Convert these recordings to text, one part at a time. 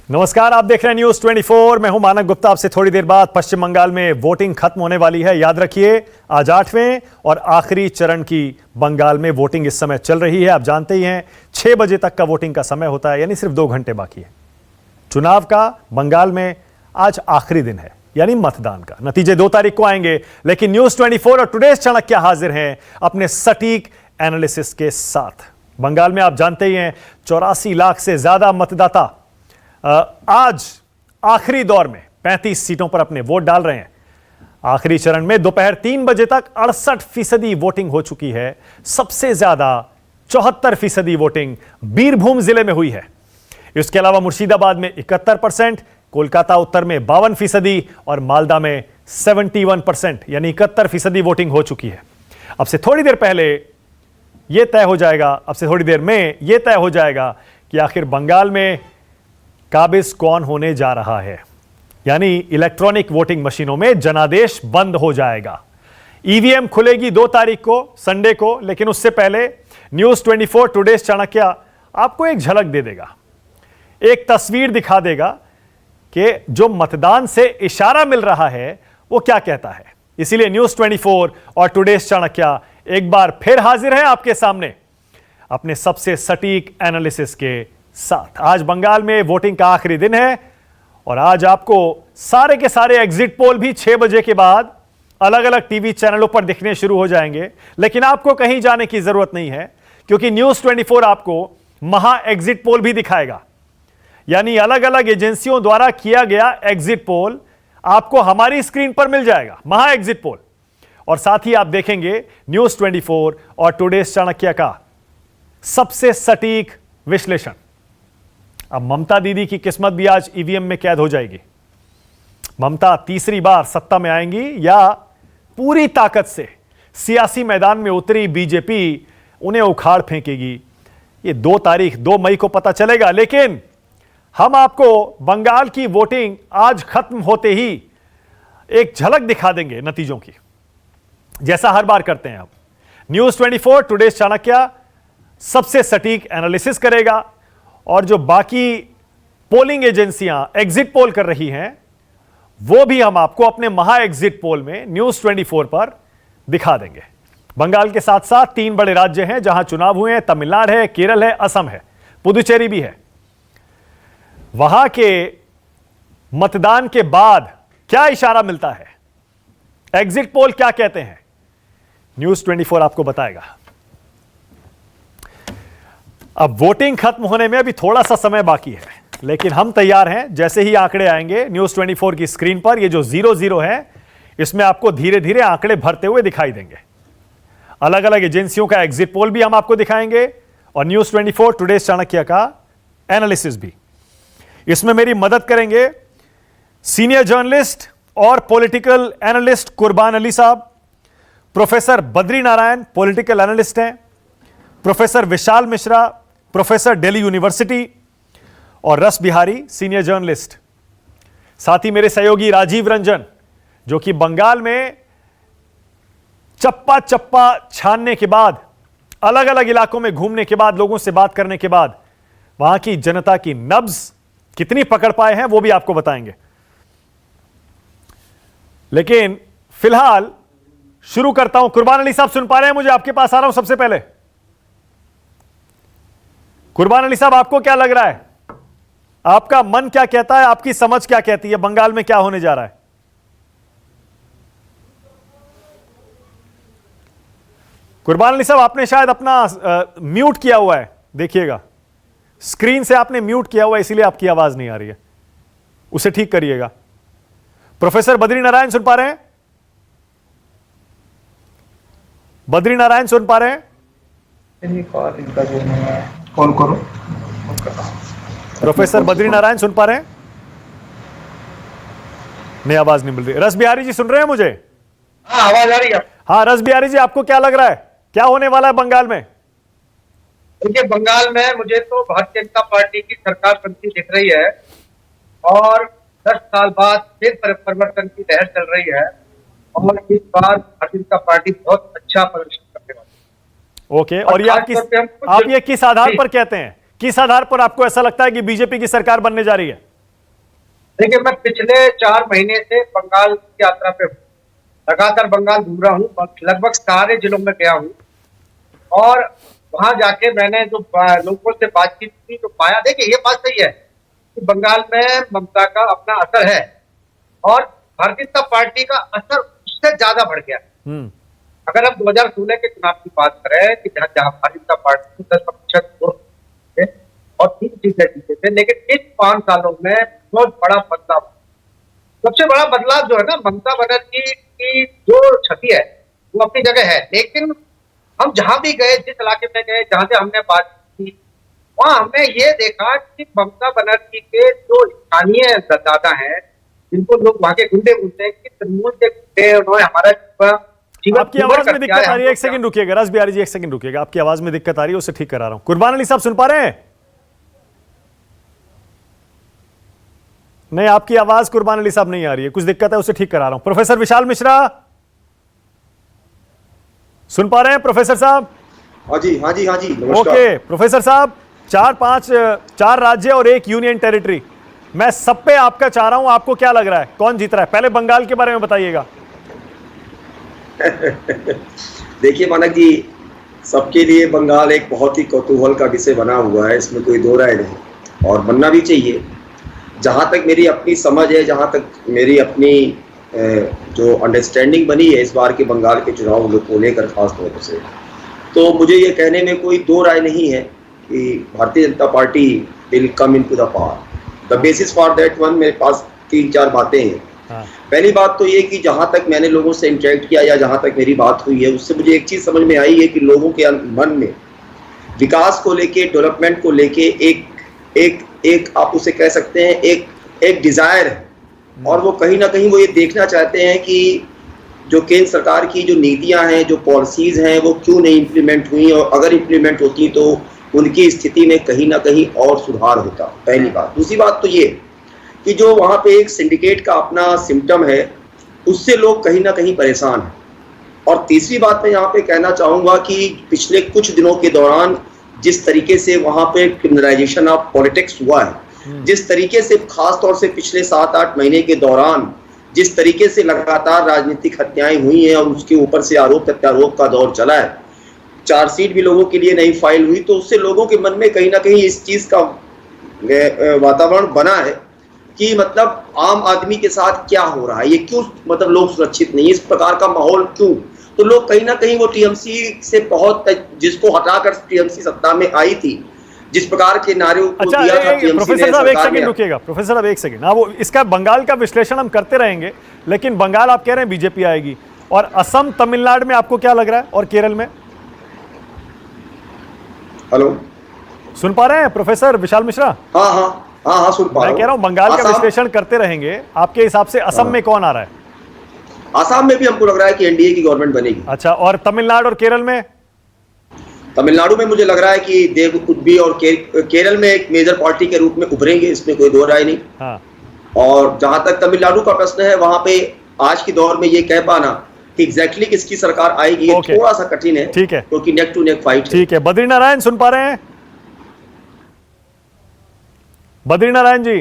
नमस्कार, आप देख रहे हैं न्यूज 24। मैं हूं मानक गुप्ता। आपसे थोड़ी देर बाद पश्चिम बंगाल में वोटिंग खत्म होने वाली है। याद रखिए, आज 8वें और आखिरी चरण की बंगाल में वोटिंग इस समय चल रही है। आप जानते ही हैं 6 बजे तक का वोटिंग का समय होता है, यानी सिर्फ 2 घंटे बाकी है। चुनाव का बंगाल में आज आखिरी दिन है, यानी मतदान का। नतीजे 2 तारीख को आएंगे, लेकिन न्यूज 24 और टुडेज चाणक्य हाजिर हैं अपने सटीक एनालिसिस के साथ। बंगाल में आप जानते ही हैं 84 लाख से ज्यादा मतदाता आज आखिरी दौर में 35 सीटों पर अपने वोट डाल रहे हैं। आखिरी चरण में दोपहर 3 बजे तक 68% वोटिंग हो चुकी है। सबसे ज्यादा 74% वोटिंग बीरभूम जिले में हुई है। इसके अलावा मुर्शिदाबाद में 71%, कोलकाता उत्तर में 52% और मालदा में 71%, यानी 71% वोटिंग हो चुकी है। अब से थोड़ी देर में यह तय हो जाएगा कि आखिर बंगाल में काबिज कौन होने जा रहा है, यानी इलेक्ट्रॉनिक वोटिंग मशीनों में जनादेश बंद हो जाएगा। ईवीएम खुलेगी 2 तारीख को, संडे को, लेकिन उससे पहले न्यूज 24 टुडेज चाणक्य आपको एक झलक दे देगा, एक तस्वीर दिखा देगा कि जो मतदान से इशारा मिल रहा है वो क्या कहता है। इसीलिए न्यूज 24 और टुडेज चाणक्य एक बार फिर हाजिर है आपके सामने अपने सबसे सटीक एनालिसिस के साथ। आज बंगाल में वोटिंग का आखिरी दिन है और आज आपको सारे के सारे एग्जिट पोल भी 6 बजे के बाद अलग अलग टीवी चैनलों पर दिखने शुरू हो जाएंगे। लेकिन आपको कहीं जाने की जरूरत नहीं है, क्योंकि न्यूज 24 आपको महा एग्जिट पोल भी दिखाएगा, यानी अलग अलग एजेंसियों द्वारा किया गया एग्जिट पोल आपको हमारी स्क्रीन पर मिल जाएगा, महा एग्जिट पोल। और साथ ही आप देखेंगे न्यूज 24 और टुडेज चाणक्य का सबसे सटीक विश्लेषण। अब ममता दीदी की किस्मत भी आज ईवीएम में कैद हो जाएगी। ममता तीसरी बार सत्ता में आएंगी या पूरी ताकत से सियासी मैदान में उतरी बीजेपी उन्हें उखाड़ फेंकेगी, ये 2 मई को पता चलेगा। लेकिन हम आपको बंगाल की वोटिंग आज खत्म होते ही एक झलक दिखा देंगे नतीजों की, जैसा हर बार करते हैं। अब न्यूज 24 टुडेज चाणक्य सबसे सटीक एनालिसिस करेगा और जो बाकी पोलिंग एजेंसियां एग्जिट पोल कर रही हैं वो भी हम आपको अपने महा एग्जिट पोल में न्यूज 24 पर दिखा देंगे। बंगाल के साथ साथ 3 बड़े राज्य हैं जहां चुनाव हुए हैं। तमिलनाडु है, केरल है, असम है, पुदुचेरी भी है। वहां के मतदान के बाद क्या इशारा मिलता है, एग्जिट पोल क्या कहते हैं, न्यूज 24 आपको बताएगा। अब वोटिंग खत्म होने में अभी थोड़ा सा समय बाकी है, लेकिन हम तैयार हैं। जैसे ही आंकड़े आएंगे न्यूज 24 की स्क्रीन पर, ये जो 00 है इसमें आपको धीरे धीरे आंकड़े भरते हुए दिखाई देंगे। अलग अलग एजेंसियों का एग्जिट पोल भी हम आपको दिखाएंगे और न्यूज 24 टुडेज चाणक्य का एनालिसिस भी। इसमें मेरी मदद करेंगे सीनियर जर्नलिस्ट और पॉलिटिकल एनालिस्ट कुर्बान अली साहब, professor Badri Narayan political analyst हैं, professor Vishal Mishra professor Delhi university और रस बिहारी सीनियर जर्नलिस्ट। साथ ही मेरे सहयोगी राजीव रंजन, जो कि बंगाल में चप्पा चप्पा छानने के बाद, अलग अलग इलाकों में घूमने के बाद, लोगों से बात करने के बाद वहां की जनता की नब्ज कितनी पकड़ पाए हैं वो भी आपको बताएंगे। लेकिन फिलहाल शुरू करता हूं। कुर्बान अली साहब सुन पा रहे हैं मुझे? आपके पास आ रहा हूं सबसे पहले। कुर्बान अली साहब, आपको क्या लग रहा है, आपका मन क्या कहता है, आपकी समझ क्या कहती है, बंगाल में क्या होने जा रहा है? कुर्बान अली साहब, आपने शायद अपना म्यूट किया हुआ है, देखिएगा स्क्रीन से आपने म्यूट किया हुआ है, इसीलिए आपकी आवाज नहीं आ रही है, उसे ठीक करिएगा। प्रोफेसर बद्री नारायण सुन पा रहे हैं? बद्री नारायण सुन पा रहे हैं? कॉल करो। प्रोफेसर बद्री नारायण सुन पा रहे हैं? नहीं, आवाज नहीं मिल रही। रस बिहारी जी सुन रहे हैं मुझे? हाँ, आवाज आ रही है। हाँ, रस बिहारी जी, आपको क्या लग रहा है, क्या होने वाला है बंगाल में? देखिए, बंगाल में मुझे तो भारतीय जनता पार्टी की सरकार बनती दिख रही है और 10 साल बाद फिर परिवर्तन की लहर चल रही है और इस बार भारतीय जनता पार्टी बहुत अच्छा प्रदर्शन करने वाली है। ओके, और ये आप ये किस आधार पर कहते हैं, किस आधार पर आपको ऐसा लगता है कि बीजेपी की सरकार बनने जा रही है? देखिए, मैं पिछले 4 महीने से बंगाल की यात्रा पे हूँ। लगातार बंगाल घूम रहा हूँ, लगभग सारे जिलों में गया हूँ। और वहां जाके मैंने जो लोगों से बातचीत की तो पाया, देखिए ये बात सही है कि बंगाल में ममता का अपना असर है और भारतीय जनता पार्टी का असर उससे ज्यादा बढ़ गया। हम्म। अगर हम 2016 के चुनाव की बात करें कि जहाँ जहाँ भारतीय जनता पार्टी को 10% वोट थे और 3 सीटें जीते थे, लेकिन इन 5 सालों में बहुत बड़ा बदलाव। सबसे बड़ा बदलाव जो है ना, ममता बनर्जी की जो छवि है वो अपनी जगह है, लेकिन हम जहां भी गए, जिस इलाके में गए, जहां से हमने बात की, वहां हमने ये देखा कि ममता बनर्जी के जो स्थानीय दादा हैं, जिनको लोग वहां के गुंडे बोलते हैं, कि तृणमूल के गुंडे, उन्होंने हमारा जीवन आपकी आवाज में दिक्कत आ रही है, एक सेकंड रुकिएगा राज बिहारी जी, एक सेकंड रुकिएगा, आपकी आवाज में दिक्कत आ रही है, उसे ठीक करा रहा हूं। कुर्बान अली साहब सुन पा रहे हैं? नहीं, आपकी आवाज कुर्बान अली साहब नहीं आ रही है, कुछ दिक्कत है, उसे ठीक करा रहा हूं। प्रोफेसर विशाल मिश्रा सुन पा रहे हैं प्रोफेसर साहब? हाँ जी, हाँ जी, हाँ जी, नमस्कार। ओके प्रोफेसर साहब, 4 राज्य और 1 यूनियन टेरिटरी, मैं सब पे आपका चाह रहा हूं, आपको क्या लग रहा है कौन जीत रहा है? पहले बंगाल के बारे में बताइएगा। देखिए मानक जी, सबके लिए बंगाल एक बहुत ही कौतूहल का विषय बना हुआ है, इसमें कोई दो राय नहीं, और बनना भी चाहिए। जहाँ तक मेरी अपनी समझ है, जहाँ तक मेरी अपनी जो अंडरस्टैंडिंग बनी है इस बार के बंगाल के चुनाव को लेकर खास तौर से, तो मुझे ये कहने में कोई दो राय नहीं है कि Bharatiya Janata party will come into the power. The basis for that one, मेरे पास 3-4 बातें हैं। हाँ। पहली बात तो ये कि जहाँ तक मैंने लोगों से इंटरेक्ट किया या जहाँ तक मेरी बात हुई है, उससे मुझे एक चीज़ समझ में आई है कि लोगों के मन में विकास को लेके, डेवलपमेंट को लेके एक आप उसे कह सकते हैं एक डिज़ायर है, और वो कहीं ना कहीं वो ये देखना चाहते हैं कि जो केंद्र सरकार की जो नीतियां हैं, जो पॉलिसीज़ हैं, वो क्यों नहीं इम्प्लीमेंट हुई, और अगर इम्प्लीमेंट होती तो उनकी स्थिति में कहीं ना कहीं और सुधार होता। पहली बात। दूसरी बात तो ये कि जो वहाँ पे एक सिंडिकेट का अपना सिम्टम है, उससे लोग कहीं ना कहीं परेशान हैं। और तीसरी बात मैं यहाँ पे कहना चाहूँगा कि पिछले कुछ दिनों के दौरान जिस तरीके से वहाँ पे क्रिमिनलाइजेशन ऑफ पॉलिटिक्स हुआ है, जिस तरीके से खास तौर से पिछले 7-8 महीने के दौरान जिस तरीके से लगातार राजनीतिक हत्याएं हुई हैं और उसके ऊपर से आरोप प्रत्यारोप का दौर चला है, चार्जशीट भी लोगों के लिए नहीं फाइल हुई, तो उससे लोगों के मन में कहीं ना कहीं इस चीज़ का वातावरण बना है कि मतलब आम आदमी के साथ क्या हो रहा है, ये क्यों मतलब लोग सुरक्षित नहीं, इस प्रकार का माहौल क्यों। तो लोग कहीं ना कहीं वो टीएमसी से बहुत, जिसको हटाकर टीएमसी सत्ता में आई थी, जिस प्रकार के नारे को दिया था टीएमसी ने, प्रोफेसर साहब एक सेकंड रुकिएगा, प्रोफेसर साहब एक सेकंड। हाँ, वो इसका बंगाल का विश्लेषण हम करते रहेंगे, लेकिन बंगाल आप कह रहे हैं बीजेपी आएगी, और असम तमिलनाडु में आपको क्या लग रहा है, और केरल में? हेलो, सुन पा रहे हैं प्रोफेसर विशाल मिश्रा? हाँ हाँ हाँ हाँ, सुन पा रहा हूं। मैं कह रहा हूं बंगाल का विश्लेषण करते रहेंगे, आपके हिसाब से असम में कौन आ रहा है? आसाम में भी हमको लग रहा है कि एनडीए की गवर्नमेंट बनेगी। अच्छा, और तमिलनाडु और केरल में? तमिलनाडु में मुझे लग रहा है कि देव कुटबी और केरल में एक मेजर पार्टी के रूप में उभरेंगे, इसमें कोई दो राय नहीं। हाँ। और जहां तक तमिलनाडु का प्रश्न है, वहां पे आज के दौर में ये कह पाना कि एग्जैक्टली किसकी सरकार आएगी, ये थोड़ा सा कठिन है। ठीक है, क्योंकि नेक टू नेक फाइट। ठीक है। बद्रीनारायण सुन पा रहे हैं? बद्रीनारायण जी?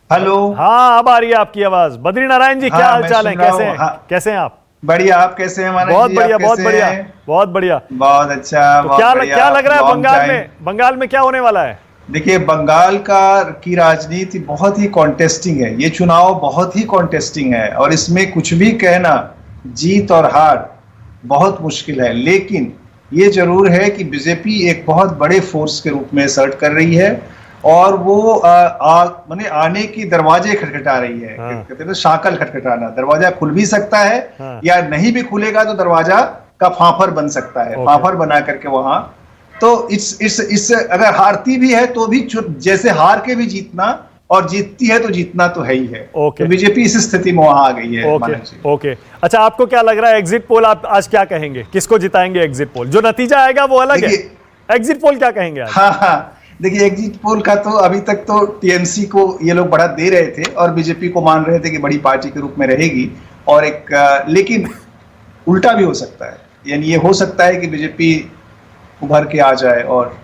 हेलो। हाँ, अब आ रही है आपकी आवाज। बद्रीनारायण जी, क्या हाल चाल है, कैसे हैं? हाँ। कैसे हैं आप? बढ़िया, आप कैसे हैं? बहुत बढ़िया, बहुत बढ़िया, बहुत बढ़िया, बहुत अच्छा। तो क्या लग रहा है बंगाल में क्या होने वाला है? देखिए, बंगाल की राजनीति बहुत ही कॉन्टेस्टिंग है, ये चुनाव बहुत ही कॉन्टेस्टिंग है, और इसमें कुछ भी कहना, जीत और हार बहुत मुश्किल है। लेकिन ये जरूर है कि बीजेपी एक बहुत बड़े फोर्स के रूप में असर्ट कर रही है, और वो माने आने की दरवाजे खटखटा रही है। हाँ। कहते हैं शाकल खटखटाना, दरवाजा खुल भी सकता है। हाँ। या नहीं भी खुलेगा तो दरवाजा का फाफर बन सकता है, फाफर बना करके वहां। तो इस अगर हारती भी है तो भी जैसे हार के भी जीतना, और जीतती है तो जीतना तो है ही है। तो बीजेपी इस स्थिति में वहां आ गई है। ओके। अच्छा, आपको क्या लग रहा है एग्जिट पोल, आप आज क्या कहेंगे, किसको जिताएंगे एग्जिट पोल? जो नतीजा आएगा वो अलग है, एग्जिट पोल क्या कहेंगे आज? हाँ, देखिए, एग्जिट पोल का तो अभी तक तो टीएमसी को ये लोग बड़ा दे रहे थे, और बीजेपी को मान रहे थे कि बड़ी पार्टी के रूप में रहेगी, और लेकिन उल्टा भी हो सकता है। यानी ये हो सकता है कि बीजेपी उभर के आ जाए और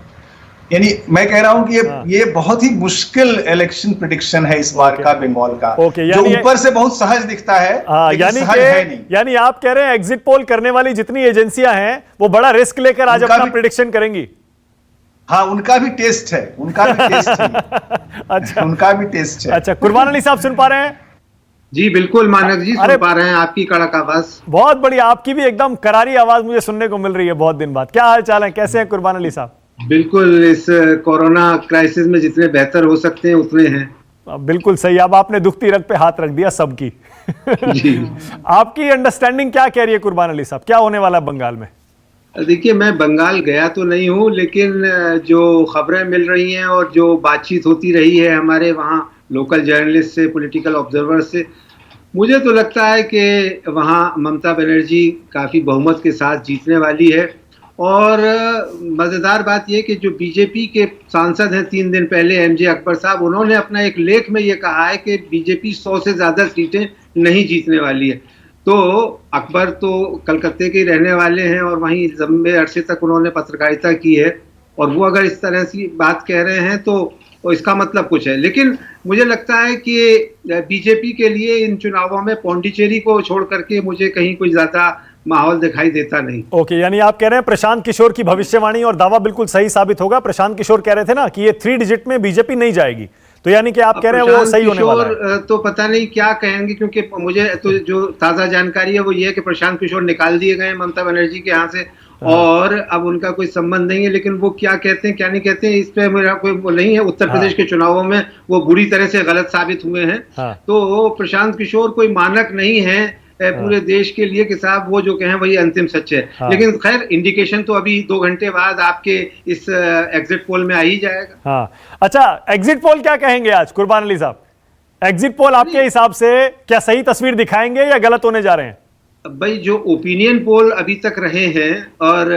यानी मैं कह रहा हूं कि ये बहुत ही मुश्किल इलेक्शन प्रिडिक्शन है इस बार का बंगाल का, जो ऊपर से बहुत सहज दिखता है लेकिन सहज है नहीं। यानी आप कह रहे हैं एग्जिट पोल करने वाली जितनी एजेंसियां हैं वो बड़ा रिस्क लेकर आज अपना प्रिडिक्शन करेंगी। हाँ, उनका भी टेस्ट है, उनका भी टेस्ट है। अच्छा, उनका भी टेस्ट है। अच्छा, कुर्बान अली साहब सुन पा रहे हैं? जी बिल्कुल मानक जी, सुन पा रहे हैं आपकी कड़क आवाज। बहुत बढ़िया, आपकी भी एकदम करारी आवाज मुझे सुनने को मिल रही है बहुत दिन बाद। क्या हाल चाल है, कैसे हैं कुर्बान अली साहब? बिल्कुल, इस कोरोना क्राइसिस में जितने बेहतर हो सकते हैं उतने हैं। बिल्कुल सही, अब आपने दुखती रग पे हाथ रख दिया सबकी। जी। आपकी अंडरस्टैंडिंग क्या कह रही है कुर्बान अली साहब, क्या होने वाला है बंगाल में? देखिए, मैं बंगाल गया तो नहीं हूँ, लेकिन जो खबरें मिल रही हैं और जो बातचीत होती रही है हमारे वहाँ लोकल जर्नलिस्ट से, पॉलिटिकल ऑब्जर्वर से, मुझे तो लगता है कि वहाँ ममता बनर्जी काफ़ी बहुमत के साथ जीतने वाली है। और मज़ेदार बात यह कि जो बीजेपी के सांसद हैं 3 दिन पहले, एमजे अकबर साहब, उन्होंने अपना एक लेख में ये कहा है कि बीजेपी 100 से ज़्यादा सीटें नहीं जीतने वाली है। तो अकबर तो कलकत्ते के रहने वाले हैं और वहीं लंबे अरसे तक उन्होंने पत्रकारिता की है, और वो अगर इस तरह की बात कह रहे हैं तो इसका मतलब कुछ है। लेकिन मुझे लगता है कि बीजेपी के लिए इन चुनावों में पौंडीचेरी को छोड़ करके मुझे कहीं कोई ज्यादा माहौल दिखाई देता नहीं। ओके, यानी आप कह रहे हैं प्रशांत किशोर की भविष्यवाणी और दावा बिल्कुल सही साबित होगा। प्रशांत किशोर कह रहे थे ना कि ये 3 डिजिट में बीजेपी नहीं जाएगी, तो यानी कि आप कह रहे हैं वो सही होने वाला है। तो पता नहीं क्या कहेंगे, क्योंकि मुझे तो जो ताजा जानकारी है वो ये है कि प्रशांत किशोर निकाल दिए गए ममता बनर्जी के यहाँ से, और अब उनका कोई संबंध नहीं है। लेकिन वो क्या कहते हैं क्या नहीं कहते हैं इस पे मेरा कोई वो नहीं है। उत्तर प्रदेश के चुनावों में वो बुरी तरह से गलत साबित हुए हैं। तो प्रशांत किशोर कोई मानक नहीं है पूरे देश के लिए कि साहब वो जो कहें वही अंतिम सच है। लेकिन खैर, इंडिकेशन तो अभी 2 घंटे बाद आपके इस एग्जिट पोल में आ ही जाएगा। हाँ, अच्छा, एग्जिट पोल क्या कहेंगे आज कुर्बान अली साहब? एग्जिट पोल आपके हिसाब से क्या सही तस्वीर दिखाएंगे या गलत होने जा रहे हैं? भाई, जो ओपिनियन पोल अभी तक रहे हैं, और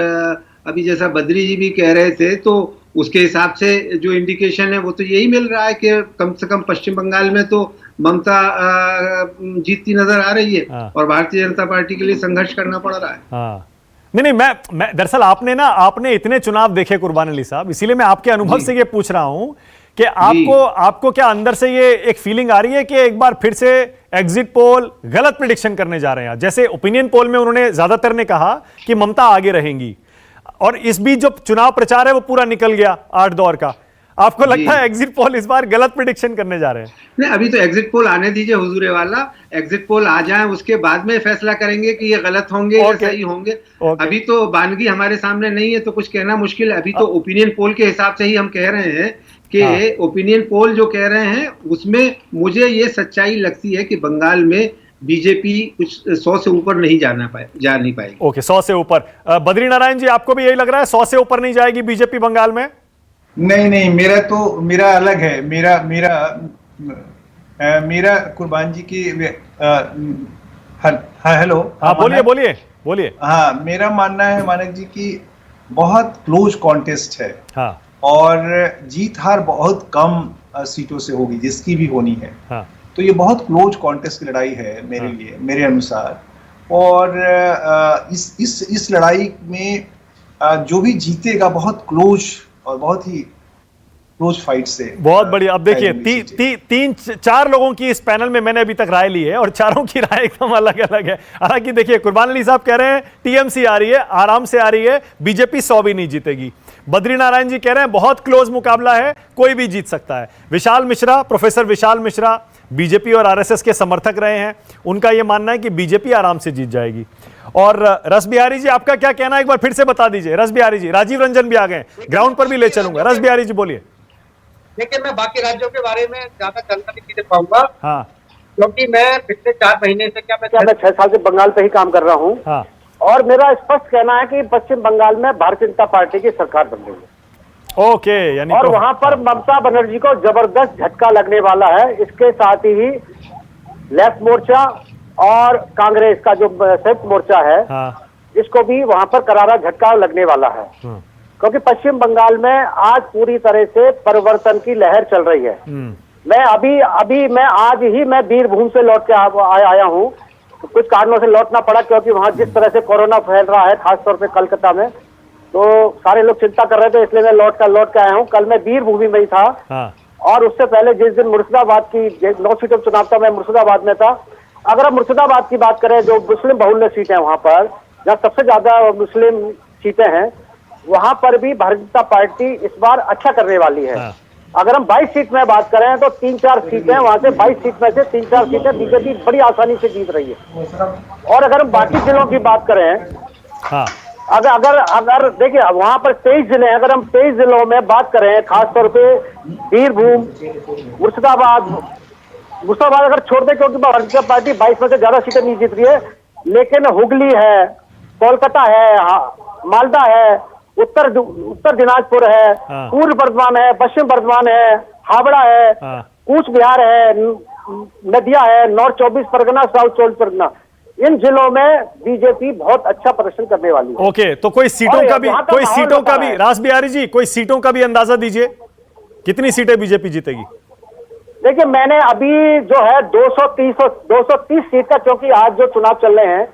अभी जैसा बद्री जी भी कह रहे थे, तो उसके हिसाब से जो इंडिकेशन है वो तो यही मिल रहा है कि कम से कम पश्चिम बंगाल में तो ममता जीतती नजर आ रही है। और भारतीय जनता पार्टी के लिए संघर्ष करना पड़ रहा है। हाँ। नहीं, मैं दरअसल आपने इतने चुनाव देखे कुर्बान अली साहब, इसीलिए मैं आपके अनुभव से ये पूछ रहा हूं कि आपको क्या अंदर से ये एक फीलिंग आ रही है कि एक बार फिर से एग्जिट पोल गलत प्रेडिक्शन करने जा रहे हैं? जैसे ओपिनियन पोल में उन्होंने ज्यादातर ने कहा कि ममता आगे रहेंगी, और इस बीच जो चुनाव प्रचार है वो पूरा निकल गया 8 दौर का। आपको लगता है एग्जिट पोल इस बार गलत प्रेडिक्शन करने जा रहे हैं? नहीं, अभी तो एग्जिट पोल आने दीजिए हुजूरे वाला। एग्जिट पोल आ जाए, उसके बाद में फैसला करेंगे कि ये गलत होंगे या सही होंगे। अभी तो बानगी हमारे सामने नहीं है, तो कुछ कहना मुश्किल है। अभी तो ओपिनियन पोल के हिसाब से ही हम कह रहे हैं कि ओपिनियन पोल जो कह रहे हैं उसमें मुझे ये सच्चाई लगती है कि बंगाल में बीजेपी कुछ 100 से ऊपर नहीं जा नहीं पाएगी। ओके, 100 से ऊपर। बद्री नारायण जी, आपको भी यही लग रहा है 100 से ऊपर नहीं जाएगी बीजेपी बंगाल में? नहीं, मेरा अलग है। मेरा कुर्बान जी की हेलो। हाँ, बोलिए। हाँ, मेरा मानना है मानक जी की बहुत क्लोज कॉन्टेस्ट है। हाँ। और जीत हार बहुत कम सीटों से होगी, जिसकी भी होनी है। हाँ। तो ये बहुत क्लोज कॉन्टेस्ट की लड़ाई है मेरे लिए, मेरे अनुसार। और इस लड़ाई में जो भी जीतेगा बहुत क्लोज और बहुत ही क्लोज फाइट से। बहुत बढ़िया। अब देखिए, 3-4 लोगों की इस पैनल में मैंने अभी तक राय ली है और चारों की राय एकदम अलग अलग है। हालांकि देखिए, कुर्बान अली साहब कह रहे हैं टीएमसी आ रही है, आराम से आ रही है, बीजेपी 100 भी नहीं जीतेगी। बद्री नारायण जी कह रहे हैं बहुत क्लोज मुकाबला है, कोई भी जीत सकता है। विशाल मिश्रा, प्रोफेसर विशाल मिश्रा बीजेपी और आरएसएस के समर्थक रहे हैं, उनका यह मानना है कि बीजेपी आराम से जीत जाएगी। और रस बिहारी जी, आपका क्या कहना है, एक बार फिर से बता दीजिए। रस बिहारी जी, राजीव रंजन भी आ गए, ग्राउंड पर भी ले चलूंगा। रस बिहारी जी बोलिए। देखिए, मैं बाकी राज्यों के बारे में ज्यादा जानकारी नहीं दे पाऊंगा। हाँ। क्योंकि मैं पिछले 4 महीने से मैं 6 साल से बंगाल पे ही काम कर रहा हूँ। हाँ। और मेरा स्पष्ट कहना है कि पश्चिम बंगाल में भारतीय जनता पार्टी की सरकार बन रही है। ओके, यानी और वहां पर ममता बनर्जी को जबरदस्त झटका लगने वाला है। इसके साथ ही लेफ्ट मोर्चा और कांग्रेस का जो संयुक्त मोर्चा है, इसको भी वहां पर करारा झटका लगने वाला है। क्योंकि पश्चिम बंगाल में आज पूरी तरह से परिवर्तन की लहर चल रही है। मैं आज ही बीरभूम से लौट के आया हूँ। कुछ कारणों से लौटना पड़ा, क्योंकि वहां जिस तरह से कोरोना फैल रहा है, खासतौर पे कलकत्ता में, तो सारे लोग चिंता कर रहे थे, इसलिए मैं लौट के आया हूँ। कल मैं वीरभूमि में ही था। हाँ। और उससे पहले जिस दिन मुर्शिदाबाद की 9 सीटों का चुनाव था, मैं मुर्शिदाबाद में था। अगर हम मुर्शिदाबाद की बात करें, जो मुस्लिम बहुल्य सीटें हैं वहां पर, जहाँ सबसे ज्यादा मुस्लिम सीटें हैं, वहां पर भी भारतीय जनता पार्टी इस बार अच्छा करने वाली है। हाँ। अगर हम 22 सीट में बात करें तो 3-4 सीटें वहां से, 22 सीट में से 3-4 सीटें बीजेपी बड़ी आसानी से जीत रही है। और अगर हम बाकी जिलों की बात करें, हाँ। अगर देखिए वहां पर 23 जिले हैं, अगर हम 23 जिलों में बात करें, खासतौर पे वीरभूम, मुर्शिदाबाद अगर छोड़ दें, क्योंकि भारतीय जनता पार्टी 22 में से ज्यादा सीटें नहीं जीत रही है, लेकिन हुगली है, कोलकाता है, मालदा है, उत्तर दिनाजपुर है, हाँ। पूर्व बर्धमान है, पश्चिम बर्धमान है, हावड़ा है, हाँ। कूच बिहार है, नदिया है, नॉर्थ 24 परगना, साउथ 24 परगना, इन जिलों में बीजेपी बहुत अच्छा प्रदर्शन करने वाली है। ओके, तो कोई सीटों का भी रास बिहारी जी, कोई सीटों का भी अंदाजा दीजिए, कितनी सीटें बीजेपी जीतेगी? देखिए, मैंने अभी जो है 230 सीट का, क्योंकि आज जो चुनाव चल रहे हैं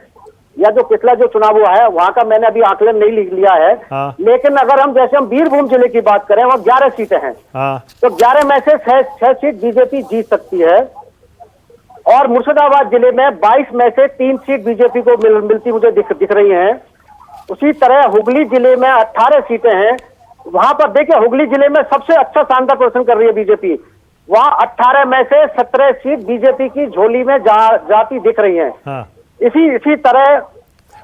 या जो पिछला जो चुनाव हुआ है वहां का मैंने अभी आकलन नहीं लिख लिया है। हाँ। लेकिन अगर हम वीरभूम जिले की बात करें, वहाँ 11 सीटें हैं। हाँ। तो 11 में से 6 सीट बीजेपी जीत सकती है। और मुर्शिदाबाद जिले में 22 में से 3 सीट बीजेपी को मिलती मुझे दिख रही हैं। उसी तरह हुगली जिले में 18 सीटें हैं। वहां पर देखिए, हुगली जिले में सबसे अच्छा शानदार प्रदर्शन कर रही है बीजेपी। वहां 18 में से 17 सीट बीजेपी की झोली में जाती दिख रही है। हाँ। इसी तरह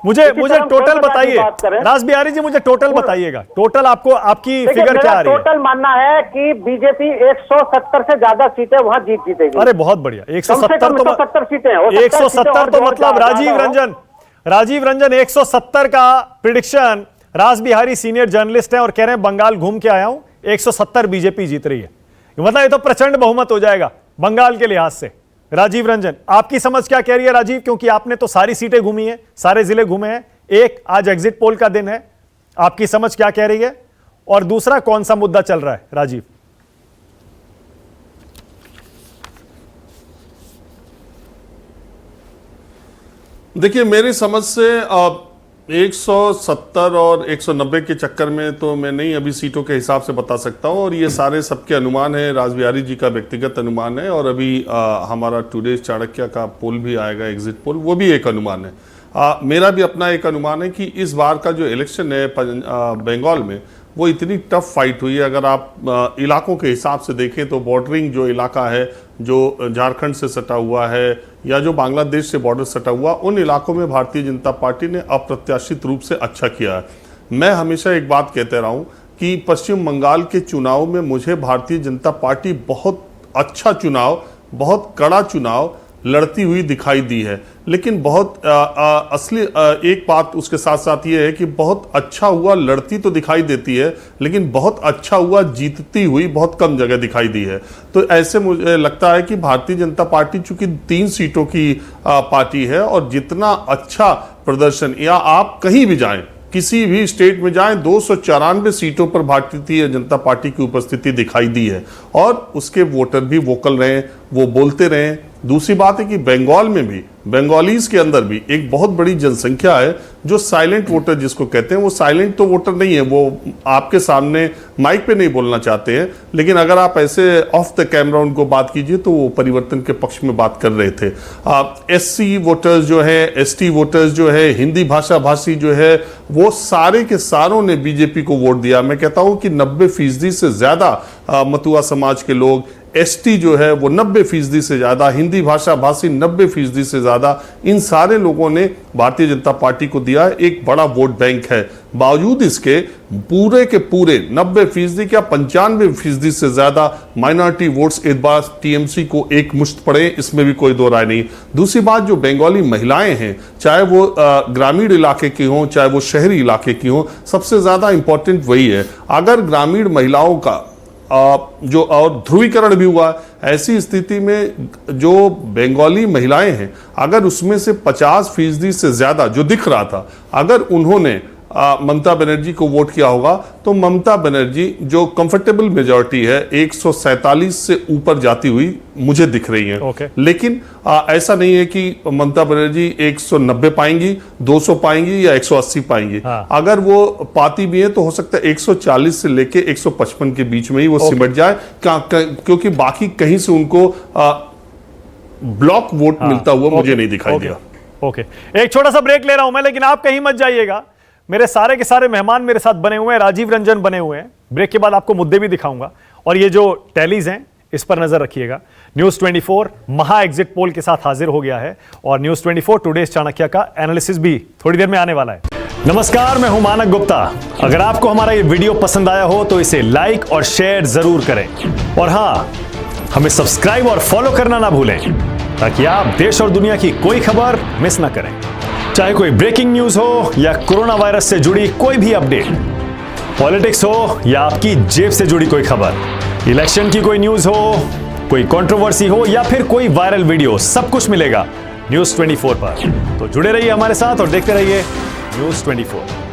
मुझे टोटल बताइए रास बिहारी जी, मुझे टोटल बताइएगा, टोटल आपकी फिगर क्या आ रही है? टोटल मानना है कि बीजेपी 170 से ज्यादा सीटें वहां जीतेगी। अरे बहुत बढ़िया, 170 सीटें, 170 तो मतलब राजीव रंजन 170 का प्रिडिक्शन। रास बिहारी सीनियर जर्नलिस्ट हैं और कह रहे हैं बंगाल घूम के आया हूं, 170 बीजेपी जीत रही है। मतलब ये तो प्रचंड बहुमत हो जाएगा बंगाल के लिहाज से। राजीव रंजन, आपकी समझ क्या कह रही है राजीव? क्योंकि आपने तो सारी सीटें घूमी हैं, सारे जिले घूमे हैं। एक, आज एग्जिट पोल का दिन है, आपकी समझ क्या कह रही है? और दूसरा, कौन सा मुद्दा चल रहा है राजीव? देखिए, मेरी समझ से 170 और 190 के चक्कर में तो मैं नहीं अभी सीटों के हिसाब से बता सकता हूं, और ये सारे सबके अनुमान है, रास बिहारी जी का व्यक्तिगत अनुमान है, और अभी हमारा टुडे चाणक्य का पोल भी आएगा, एग्जिट पोल, वो भी एक अनुमान है। मेरा भी अपना एक अनुमान है कि इस बार का जो इलेक्शन है बंगाल में, वो इतनी टफ फाइट हुई है। अगर आप इलाकों के हिसाब से देखें तो बॉर्डरिंग जो इलाका है, जो झारखंड से सटा हुआ है या जो बांग्लादेश से बॉर्डर सटा हुआ, उन इलाकों में भारतीय जनता पार्टी ने अप्रत्याशित रूप से अच्छा किया है। मैं हमेशा एक बात कहते रहा हूं कि पश्चिम बंगाल के चुनाव में मुझे भारतीय जनता पार्टी बहुत अच्छा चुनाव, बहुत कड़ा चुनाव लड़ती हुई दिखाई दी है। लेकिन बहुत असली एक बात उसके साथ साथ ये है कि बहुत अच्छा हुआ लड़ती तो दिखाई देती है, लेकिन बहुत अच्छा हुआ जीतती हुई बहुत कम जगह दिखाई दी है। तो ऐसे मुझे लगता है कि भारतीय जनता पार्टी चूंकि 3 सीटों की पार्टी है, और जितना अच्छा प्रदर्शन, या आप कहीं भी जाएं, किसी भी स्टेट में जाएं, 294 सीटों पर भारतीय जनता पार्टी की उपस्थिति दिखाई दी है, और उसके वोटर भी वोकल रहे, वो बोलते रहे। दूसरी बात है कि बंगाल में भी, बंगालीज के अंदर भी एक बहुत बड़ी जनसंख्या है जो साइलेंट वोटर जिसको कहते हैं। वो साइलेंट तो वोटर नहीं है, वो आपके सामने माइक पे नहीं बोलना चाहते हैं, लेकिन अगर आप ऐसे ऑफ द कैमरा उनको बात कीजिए तो वो परिवर्तन के पक्ष में बात कर रहे थे। एससी वोटर्स जो है, एसटी वोटर्स जो है, हिंदी भाषा भाषी जो है, वो सारे के सारों ने बीजेपी को वोट दिया। मैं कहता हूं कि 90% से ज्यादा मतुआ समाज के लोग, एसटी जो है वो 90% से ज्यादा, हिंदी भाषा भाषी 90% से ज्यादा, इन सारे लोगों ने भारतीय जनता पार्टी को दिया। एक बड़ा वोट बैंक है। बावजूद इसके पूरे के पूरे 90% या 95% से ज्यादा माइनॉरिटी वोट्स इस बार टीएमसी को एक मुश्त पड़े, इसमें भी कोई दो राय नहीं। दूसरी बात, जो बंगाली महिलाएं हैं, चाहे वो ग्रामीण इलाके की हों, चाहे वो शहरी इलाके की हों, सबसे ज्यादा इंपॉर्टेंट वही है। अगर ग्रामीण महिलाओं का जो और ध्रुवीकरण भी हुआ, ऐसी स्थिति में जो बंगाली महिलाएं हैं, अगर उसमें से 50% से ज्यादा जो दिख रहा था, अगर उन्होंने ममता बनर्जी को वोट किया होगा तो ममता बनर्जी जो कंफर्टेबल मेजॉरिटी है 147 से ऊपर जाती हुई मुझे दिख रही है। लेकिन ऐसा नहीं है कि ममता बनर्जी 190 पाएंगी, 200 पाएंगी या 180 पाएंगी। अगर वो पाती भी है तो हो सकता है 140 से लेके 155 के बीच में ही वो सिमट जाए, क्योंकि बाकी कहीं से उनको ब्लॉक वोट मिलता हुआ मुझे नहीं दिखाई दिया। एक छोटा सा ब्रेक ले रहा हूं मैं, लेकिन आप कहीं मत जाइएगा। मेरे सारे के सारे मेहमान मेरे साथ बने हुए हैं, राजीव रंजन बने हुए हैं। ब्रेक के बाद आपको मुद्दे भी दिखाऊंगा और ये जो टैलीज हैं इस पर नजर रखिएगा। न्यूज 24 महा एग्जिट पोल के साथ हाजिर हो गया है और न्यूज 24 टुडेज चाणक्य का एनालिसिस भी थोड़ी देर में आने वाला है। नमस्कार, मैं हूं मानक गुप्ता। अगर आपको हमारा ये वीडियो पसंद आया हो तो इसे लाइक और शेयर जरूर करें और हां, हमें सब्सक्राइब और फॉलो करना ना भूलें ताकि आप देश और दुनिया की कोई खबर मिस ना करें। चाहे कोई ब्रेकिंग न्यूज हो या कोरोना वायरस से जुड़ी कोई भी अपडेट, पॉलिटिक्स हो या आपकी जेब से जुड़ी कोई खबर, इलेक्शन की कोई न्यूज हो, कोई कंट्रोवर्सी हो या फिर कोई वायरल वीडियो, सब कुछ मिलेगा न्यूज 24 पर। तो जुड़े रहिए हमारे साथ और देखते रहिए न्यूज 24।